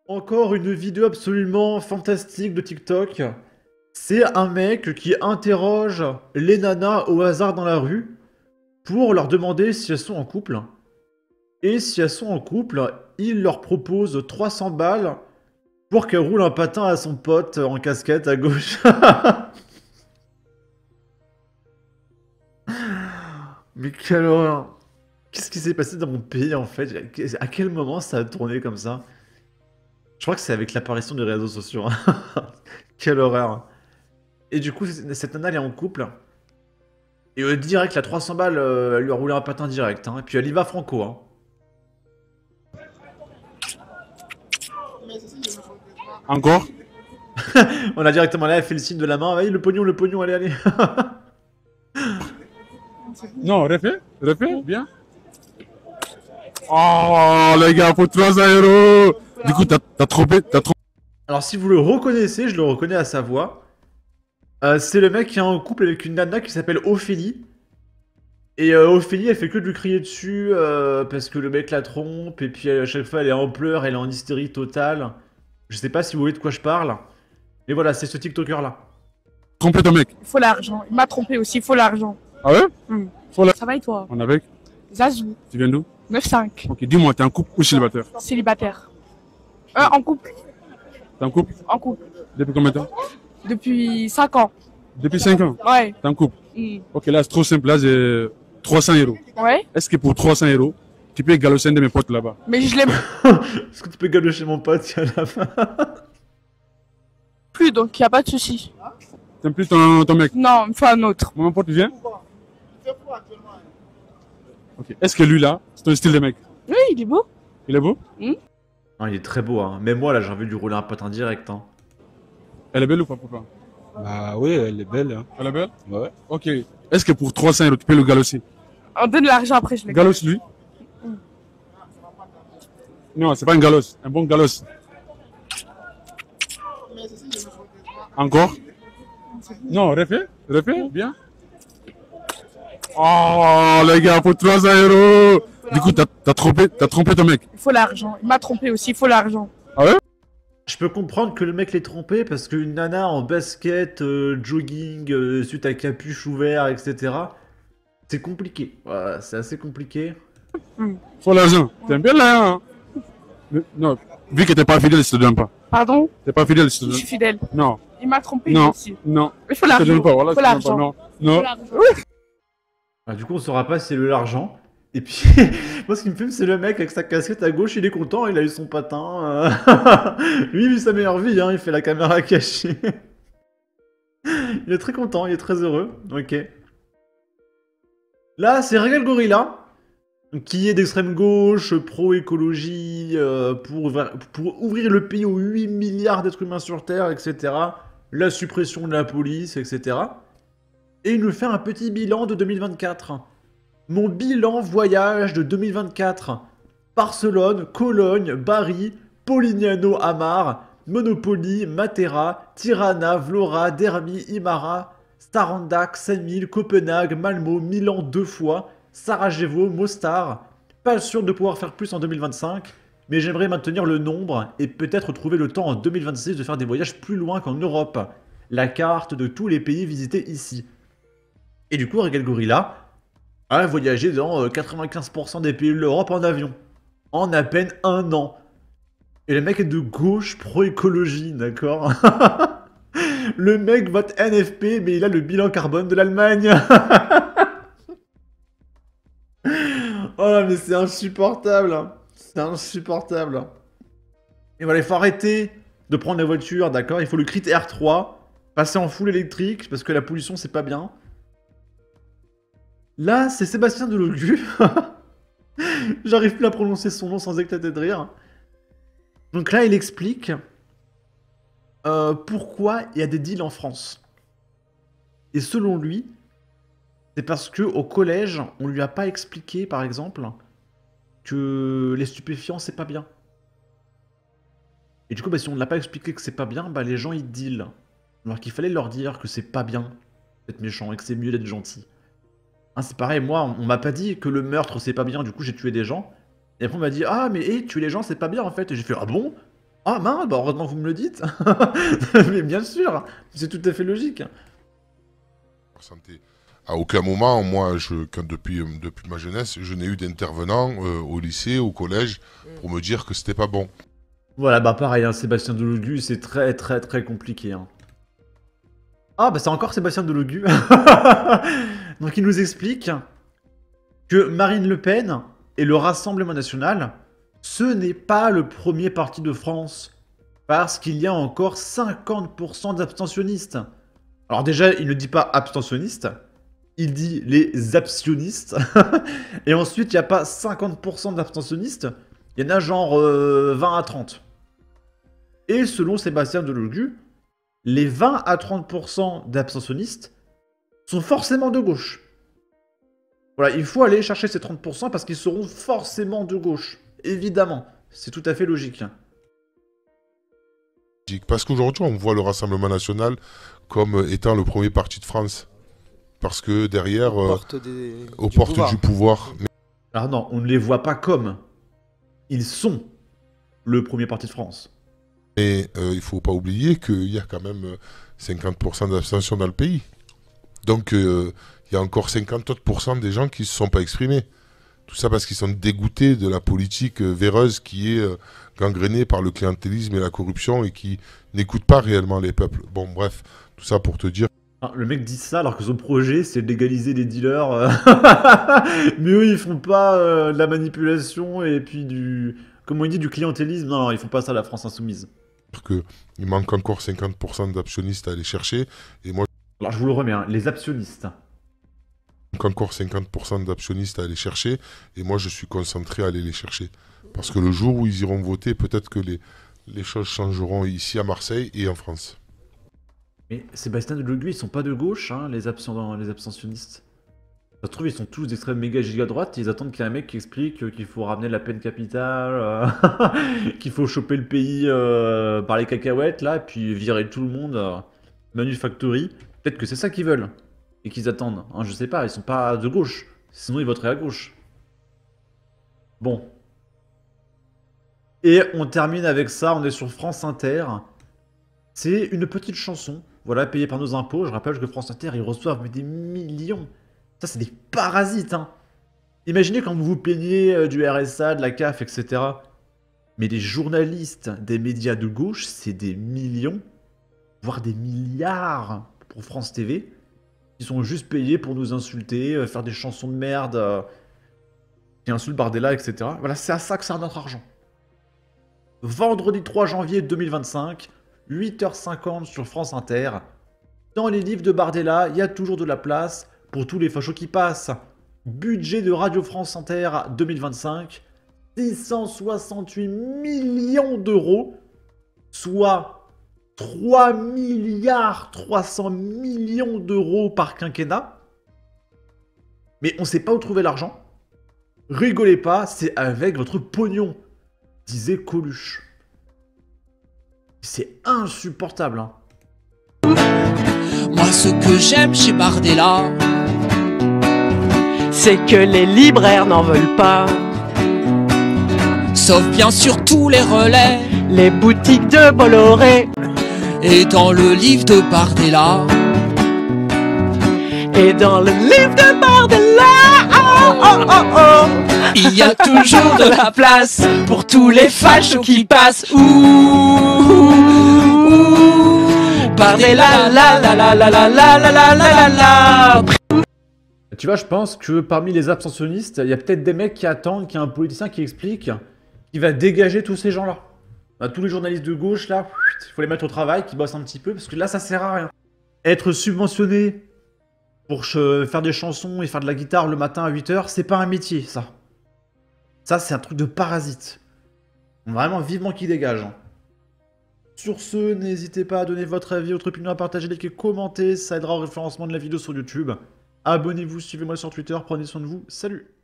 Encore une vidéo absolument fantastique de TikTok. C'est un mec qui interroge les nanas au hasard dans la rue pour leur demander si elles sont en couple. Et si elles sont en couple, il leur propose 300 balles pour qu'elles roulent un patin à son pote en casquette à gauche. Mais quelle horreur! Qu'est-ce qui s'est passé dans mon pays en fait? À quel moment ça a tourné comme ça? Je crois que c'est avec l'apparition des réseaux sociaux. Quelle horreur! Et du coup, cette nana, elle est en couple. Et direct, la 300 balles, elle lui a roulé un patin direct. Hein. Et puis elle y va franco. Hein. Encore? On a directement là, elle fait le signe de la main. Allez, le pognon, allez, allez. Non, refais, bien. Oh, les gars, pour 300 euros. Du coup, t'as trompé. Alors, si vous le reconnaissez, je le reconnais à sa voix. C'est le mec qui est en couple avec une nana qui s'appelle Ophélie. Et Ophélie, elle fait que de lui crier dessus parce que le mec la trompe. Et puis à chaque fois, elle est en pleurs, elle est en hystérie totale. Je sais pas si vous voyez de quoi je parle. Mais voilà, c'est ce TikToker là. Trompé ton mec. Il faut l'argent. Il m'a trompé aussi, il faut l'argent. Ah ouais? Ça va et toi? On est avec? Zazou, Tu viens d'où? 9-5, Ok, dis-moi, t'es en couple ou célibataire? célibataire. En couple, T'es en couple? en couple. Depuis combien de temps? Depuis 5 ans. Depuis 5 ans. Ouais. T'es en couple. Mm. Ok, là, c'est trop simple. Là, j'ai 300 euros. Ouais. Est-ce que pour 300 euros, tu peux galocher un de mes potes là-bas? Mais je l'aime Est-ce que tu peux galocher mon pote à la fin? plus, donc il n'y a pas de souci. T'aimes plus ton mec? Non, il me faut un autre. Mon pote, tu viens? Ok. Est-ce que lui, là, c'est ton style de mec? Oui, il est beau. Il est beau? Ah, il est très beau, hein. Même moi, là, j'ai envie de lui rouler un patin direct, hein. Elle est belle ou pas, papa? Bah oui, elle est belle. Hein. Elle est belle? Ouais. Ok. Est-ce que pour 300 euros, tu peux le galosser? On donne l'argent après, je le gagne. Galoche lui? Non, c'est pas un galos, un bon galos. Encore? Non, refais, bien. Oh, les gars, pour 300 euros. Du coup, t'as trompé ton mec. Il faut l'argent. Il m'a trompé aussi, il faut l'argent. Ah ouais? Je peux comprendre que le mec l'ait trompé parce qu'une nana en basket, jogging, suite à capuche ouvert, etc. C'est compliqué. Voilà, c'est assez compliqué. Faut l'argent. T'aimes bien là, hein? Non, vu que t'es pas fidèle, je te donne pas. Pardon? T'es pas fidèle, je te Je donne. suis fidèle. Non, Il m'a trompé lui non, aussi. non. Il faut Je te l'argent. donne pas, voilà, Il faut je te donne pas. l'argent. Non, Il faut non. l'argent. Ah, du coup, on saura pas si c'est l'argent. Et puis, moi, ce qui me fume, c'est le mec avec sa casquette à gauche, il est content, il a eu son patin. Lui, il vit sa meilleure vie, hein, il fait la caméra cachée. Il est très content, il est très heureux. Ok. Là, c'est Regal Gorilla, qui est d'extrême gauche, pro-écologie, pour ouvrir le pays aux 8 milliards d'êtres humains sur Terre, etc. La suppression de la police, etc. Et il nous fait un petit bilan de 2024. Mon bilan voyage de 2024. Barcelone, Cologne, Bari, Polignano, Amar, Monopoly, Matera, Tirana, Vlora, Derby, Imara, Starandac, 5000, Copenhague, Malmo, Milan 2 fois, Sarajevo, Mostar. Pas sûr de pouvoir faire plus en 2025, mais j'aimerais maintenir le nombre et peut-être trouver le temps en 2026 de faire des voyages plus loin qu'en Europe. La carte de tous les pays visités ici. Et du coup, Regal Gorilla a voyagé dans 95% des pays de l'Europe en avion. En à peine un an. Et le mec est de gauche pro-écologie, d'accord? Le mec vote NFP, mais il a le bilan carbone de l'Allemagne. Oh mais c'est insupportable. C'est insupportable. Et voilà, il faut arrêter de prendre la voiture, d'accord? Il faut le critère 3. Passer en full électrique, parce que la pollution, c'est pas bien. Là, c'est Sébastien Delogu. J'arrive plus à prononcer son nom sans éclater de rire. Donc là, il explique pourquoi il y a des deals en France. Et selon lui, c'est parce que au collège, on lui a pas expliqué, par exemple, que les stupéfiants, c'est pas bien. Et du coup, bah, si on ne l'a pas expliqué que c'est pas bien, bah, les gens, ils dealent. Alors qu'il fallait leur dire que c'est pas bien d'être méchant et que c'est mieux d'être gentil. Hein, c'est pareil, moi, on m'a pas dit que le meurtre, c'est pas bien, du coup, j'ai tué des gens. Et après, on m'a dit, ah, mais tuer les gens, c'est pas bien, en fait. Et j'ai fait, ah bon? Ah mince, bah heureusement que vous me le dites. Mais bien sûr, c'est tout à fait logique. Santé. À aucun moment, moi, depuis ma jeunesse, je n'ai eu d'intervenant au lycée, au collège, pour me dire que c'était pas bon. Voilà, bah pareil, hein, Sébastien Delogu, c'est très très très compliqué. Hein. Ah bah c'est encore Sébastien Delogu. Donc il nous explique que Marine Le Pen et le Rassemblement National, ce n'est pas le premier parti de France. Parce qu'il y a encore 50% d'abstentionnistes. Alors déjà, il ne dit pas abstentionnistes, il dit les abstentionnistes. Et ensuite, il n'y a pas 50% d'abstentionnistes, il y en a genre 20 à 30. Et selon Sébastien Delogu, les 20 à 30% d'abstentionnistes sont forcément de gauche. Voilà, il faut aller chercher ces 30% parce qu'ils seront forcément de gauche. Évidemment, c'est tout à fait logique. Parce qu'aujourd'hui, on voit le Rassemblement National comme étant le premier parti de France. Parce que derrière, aux portes du pouvoir. Alors non, on ne les voit pas comme. Ils sont le premier parti de France. Mais il ne faut pas oublier qu'il y a quand même 50% d'abstention dans le pays. Donc il y a encore 50 autres % des gens qui ne se sont pas exprimés. Tout ça parce qu'ils sont dégoûtés de la politique véreuse qui est gangrénée par le clientélisme et la corruption et qui n'écoute pas réellement les peuples. Bon, bref, tout ça pour te dire. Le mec dit ça alors que son projet c'est de légaliser les dealers. Mais eux ils font pas de la manipulation et puis du... Comment il dit, du clientélisme. Non, ils font pas ça la France Insoumise. Il manque encore 50% d'abstentionnistes à aller chercher. Et moi... Alors je vous le remets, hein, les abstentionnistes. Il manque encore 50% d'abstentionnistes à aller chercher. Et moi je suis concentré à aller les chercher. Parce que le jour où ils iront voter, peut-être que les choses changeront ici à Marseille et en France. Mais Sébastien Delogu, ils sont pas de gauche, hein, les abstentionnistes. Ça se trouve, ils sont tous d'extrême méga giga droite, ils attendent qu'il y ait un mec qui explique qu'il faut ramener la peine capitale, qu'il faut choper le pays par les cacahuètes, là, et puis virer tout le monde, Manufactory. Peut-être que c'est ça qu'ils veulent, et qu'ils attendent. Hein, je sais pas, ils sont pas de gauche, sinon ils voteraient à gauche. Bon. Et on termine avec ça, on est sur France Inter. C'est une petite chanson, voilà, payée par nos impôts. Je rappelle que France Inter, ils reçoivent des millions. Ça, c'est des parasites, hein. Imaginez quand vous vous plaignez du RSA, de la CAF, etc. Mais les journalistes des médias de gauche, c'est des millions, voire des milliards pour France TV, qui sont juste payés pour nous insulter, faire des chansons de merde, qui insultent Bardella, etc. Voilà, c'est à ça que sert notre argent. Vendredi 3 janvier 2025, 8h50 sur France Inter. Dans les livres de Bardella, il y a toujours de la place pour tous les fachos qui passent. Budget de Radio France Inter 2025, 668 millions d'euros, soit 3 milliards 300 millions d'euros par quinquennat. Mais on sait pas où trouver l'argent. Rigolez pas, c'est avec votre pognon, disait Coluche. C'est insupportable, hein. Moi, ce que j'aime chez Bardella, c'est que les libraires n'en veulent pas. Sauf bien sûr tous les relais, Les boutiques de Bolloré et dans le livre de Bardella, et dans le livre de Bardella, oh, oh, oh, oh. il y a toujours de la place pour tous les fachos qui passent. Ouh, Bardella, la la la la la la la la la la. Tu vois, je pense que parmi les abstentionnistes, il y a peut-être des mecs qui attendent qu'il y ait un politicien qui explique qu'il va dégager tous ces gens-là. Tous les journalistes de gauche, là, il faut les mettre au travail, qui bossent un petit peu, parce que là, ça sert à rien. Être subventionné pour faire des chansons et faire de la guitare le matin à 8h, c'est pas un métier, ça. Ça, c'est un truc de parasite. Vraiment, vivement qu'il dégage. Sur ce, n'hésitez pas à donner votre avis, votre opinion, à partager, liker, commenter, ça aidera au référencement de la vidéo sur YouTube. Abonnez-vous, suivez-moi sur Twitter, prenez soin de vous, salut!